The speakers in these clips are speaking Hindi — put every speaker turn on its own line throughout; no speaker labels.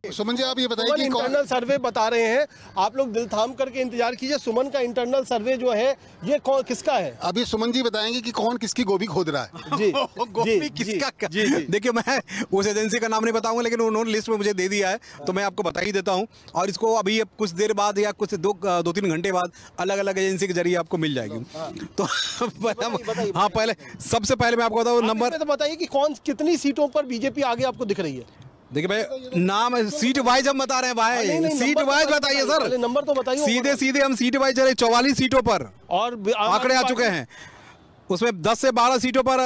सुमन जी, आप ये बताइए कि
इंटरनल सर्वे बता रहे हैं, आप लोग दिल थाम करके इंतजार कीजिए। सुमन का इंटरनल सर्वे जो है ये कौन किसका है?
अभी सुमन जी बताएंगे कि कौन किसकी गोभी खोद रहा है।
जी
गोभी किसका? देखिए, मैं उस एजेंसी का नाम नहीं बताऊंगा, लेकिन उन्होंने लिस्ट में मुझे दे दिया है, तो मैं आपको बता ही देता हूं। और इसको अभी कुछ देर बाद या कुछ 2-3 घंटे बाद अलग अलग एजेंसी के जरिए आपको मिल जाएगी। तो हाँ, पहले सबसे पहले मैं आपको बताऊँ नंबर।
तो बताइए कि कौन कितनी सीटों पर बीजेपी आगे आपको दिख रही है?
देखिए भाई, नाम सीट वाइज हम बता रहे हैं भाई, सीट वाइज बताइए सर।
नंबर तो बताइए।
सीधे सीधे हम सीट वाइज 44 सीटों पर
और
आंकड़े आ चुके हैं। उसमें 10 से 12 सीटों पर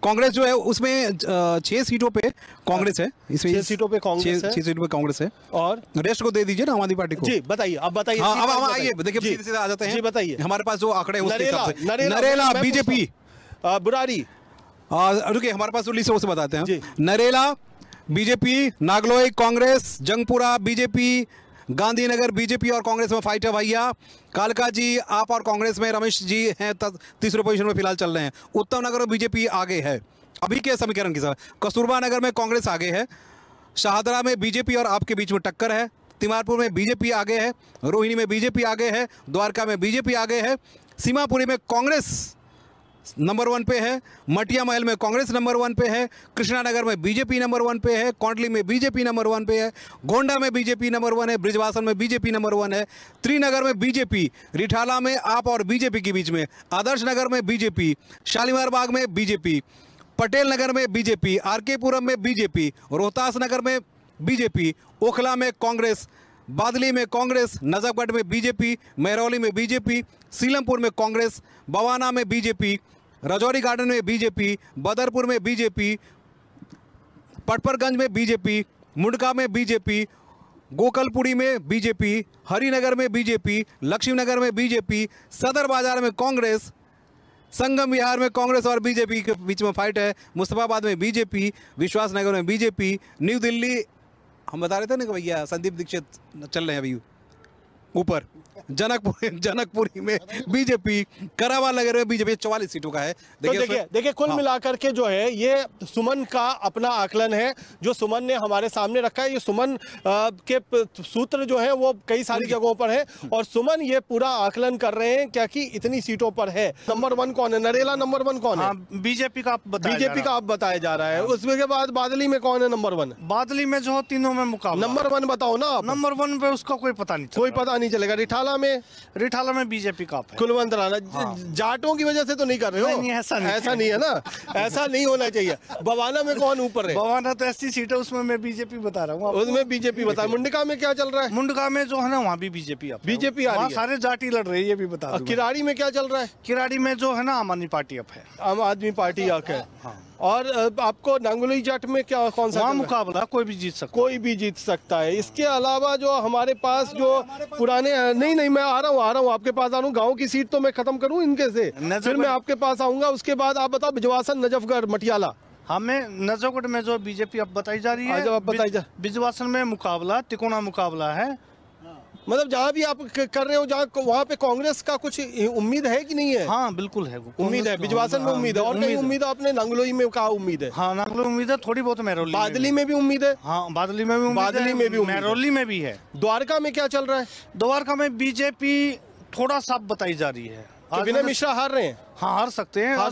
कांग्रेस जो है, उसमें 6 सीटों पे कांग्रेस है। इसमें 6
सीटों पे कांग्रेस है।
6 सीटों पे कांग्रेस है,
और
रेस्ट को दे दीजिए ना आम आदमी पार्टी को।
जी बताइए, अब बताइए।
हाँ, अब आइए, देखिए सीधे सीधे आ जाते हैं।
जी बताइए,
हमारे पास जो आंकड़े उसके हिसाब से।
नरेला
बीजेपी,
बुरारी,
रुकिए, हमारे पास लिस्ट से बताते हैं। Narela BJP, Nangloi Congress, Jangpura BJP, Gandhinagar BJP और कांग्रेस में फाइट है भैया। कालका जी आप और कांग्रेस में, रमेश जी हैं तीसरे पोजीशन में फिलहाल चल रहे हैं। उत्तम नगर में बीजेपी आगे है अभी के समीकरण के साथ। कस्तूरबा नगर में कांग्रेस आगे है। शाहदरा में बीजेपी और आपके बीच में टक्कर है। तिमारपुर में बीजेपी आगे है। रोहिणी में बीजेपी आगे है। द्वारका में बीजेपी आगे है। सीमापुरी में कांग्रेस नंबर 1 पे है। मटिया महल में कांग्रेस नंबर 1 पे है। कृष्णानगर में बीजेपी नंबर 1 पे है। कोंडली में बीजेपी नंबर 1 पे है। गोंडा में बीजेपी नंबर 1 है। ब्रिजवासन में बीजेपी नंबर 1 है। त्रिनगर में बीजेपी, रिठाला में आप और बीजेपी के बीच में, आदर्श नगर में बीजेपी, शालीमार बाग में बीजेपी, पटेल नगर में बीजेपी, आरकेपुरम में बीजेपी, रोहतास नगर में बीजेपी, ओखला में कांग्रेस, बादली में कांग्रेस, नजफगढ़ में बीजेपी, महरौली में बीजेपी, सीलमपुर में कांग्रेस, बवाना में बीजेपी, राजौरी गार्डन में बीजेपी, बदरपुर में बीजेपी, पटपरगंज में बीजेपी, मुंडका में बीजेपी, गोकलपुरी में बीजेपी, हरिनगर में बीजेपी, लक्ष्मीनगर में बीजेपी, सदर बाजार में कांग्रेस, संगम विहार में कांग्रेस और बीजेपी के बीच में फाइट है। मुस्तफाबाद में बीजेपी, विश्वास नगर में बीजेपी, न्यू दिल्ली हम बता रहे थे ना कि भैया संदीप दीक्षित चल रहे हैं अभी ऊपर, जनकपुरी में बीजेपी, करावा नगर में बीजेपी। 44 सीटों का है।
देखिए कुल मिलाकर के जो है ये सुमन का अपना आकलन है जो सुमन ने हमारे सामने रखा है। ये सुमन के सूत्र जो है वो कई सारी जगहों पर है और सुमन ये पूरा आकलन कर रहे हैं क्या कि इतनी सीटों पर है। नंबर 1 कौन है? नरेला नंबर 1 कौन है?
बीजेपी का आप
बताया जा रहा है। उसके बाद बादली में कौन है नंबर 1?
बादली में जो तीनों में मुकाबला।
नंबर 1 बताओ ना।
नंबर 1 पे उसका कोई पता नहीं
चलेगा। रिठाला में
बीजेपी का है।
कुलवंत राणा। जाटों की वजह से तो नहीं कर रहे हो?
नहीं, ऐसा
नहीं है ना, ऐसा नहीं होना चाहिए। बवाना में कौन ऊपर है?
बवाना तो ऐसी सीट है, उसमें मैं बीजेपी बता रहा हूँ।
उसमें बीजेपी बता। मुंडका में क्या चल रहा है?
मुंडका में जो है ना वहाँ भी बीजेपी आ रही है। सारे जाटी लड़ रही है, ये भी बता।
किराड़ी में क्या चल रहा है?
किराड़ी में जो है ना आम आदमी पार्टी अब है।
आम आदमी पार्टी है। और आपको नांगलोई जाट में क्या कौन सा
मुकाबला? कोई भी जीत सकता है।
इसके अलावा जो हमारे पास जो पुराने नहीं मैं आ रहा हूँ आपके पास आ रहा हूँ। गाँव की सीट तो मैं खत्म करूँ इनके से, फिर मैं आपके पास आऊंगा। उसके बाद आप बताओ बिजवासन, नजफगढ़, मटियाला।
हमें नजफगढ़ में जो बीजेपी अब बताई जा रही है। बिजवासन में मुकाबला, तिकोना मुकाबला है।
मतलब जहाँ भी आप कर रहे हो जहाँ वहाँ पे कांग्रेस का कुछ उम्मीद है कि नहीं है?
हाँ बिल्कुल है,
उम्मीद है। बिजवासन में उम्मीद है और कहीं उम्मीद है? अपने नांगलोई में क्या उम्मीद है?
हाँ, नांगलोई उम्मीद है, थोड़ी बहुत महरौली।
बादली में भी उम्मीद है?
हाँ, बादली में भी, महरौली में भी है।
द्वारका में क्या चल रहा है?
द्वारका में बीजेपी थोड़ा सा बताई जा रही है।
विनय मिश्रा हार रहे हैं?
हाँ, हार सकते हैं।
हार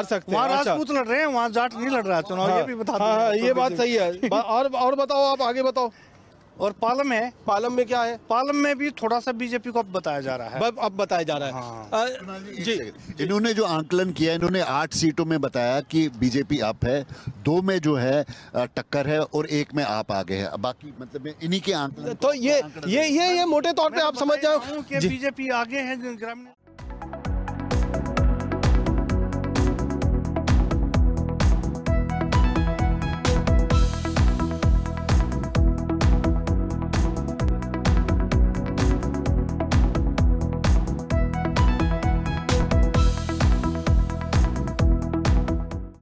सकते हैं।
वहाँ राजपूत लड़ रहे हैं, वहाँ जाट नहीं लड़ रहा है चुनाव। ये भी बता।
ये बात सही है। और बताओ, आप आगे बताओ।
और पालम है।
पालम में क्या है?
पालम में भी थोड़ा सा बीजेपी को अब बताया जा रहा है।
अब बताया जा रहा है। जी,
इन्होंने जो आंकलन किया, इन्होंने 8 सीटों में बताया कि बीजेपी अप है, 2 में जो है टक्कर है और 1 में आप आगे है। बाकी मतलब इन्हीं के आंकलन।
तो ये मोटे तौर पे आप समझ जाओ
कि बीजेपी आगे है ग्रामीण।